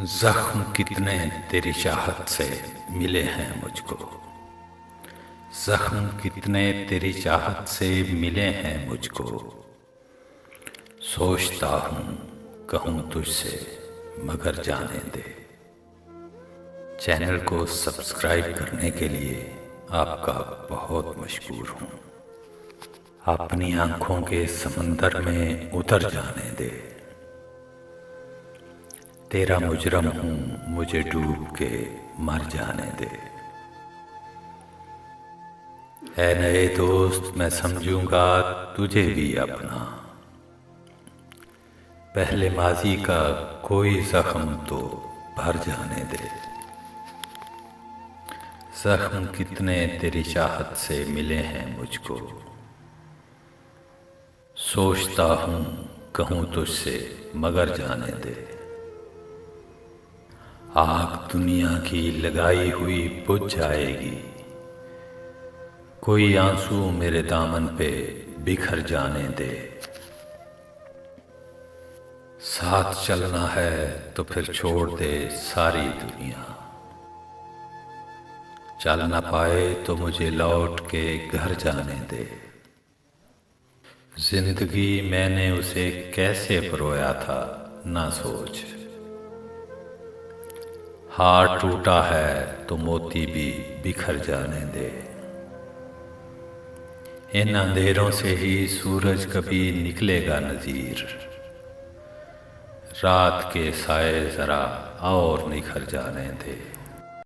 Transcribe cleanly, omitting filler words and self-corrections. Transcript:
जख्म कितने तेरी चाहत से मिले हैं मुझको। जख्म कितने तेरी चाहत से मिले हैं मुझको। सोचता हूँ कहूँ तुझसे मगर जाने दे। चैनल को सब्सक्राइब करने के लिए आपका बहुत मशकूर हूँ। अपनी आंखों के समंदर में उतर जाने दे। तेरा मुजरम हूँ, मुझे डूब के मर जाने दे। ऐ नए दोस्त, मैं समझूंगा तुझे भी अपना। पहले माजी का कोई जख्म तो भर जाने दे। जख्म कितने तेरी चाहत से मिले हैं मुझको। सोचता हूँ कहूँ तुझसे मगर जाने दे। आग दुनिया की लगाई हुई बुझ जाएगी। कोई आंसू मेरे दामन पे बिखर जाने दे। साथ चलना है तो फिर छोड़ दे सारी दुनिया। चल ना पाए तो मुझे लौट के घर जाने दे। जिंदगी मैंने उसे कैसे परोया था ना सोच। हार टूटा है तो मोती भी बिखर जाने दे। इन अंधेरों से ही सूरज कभी निकलेगा नज़ीर। रात के साए जरा और निखर जाने दे।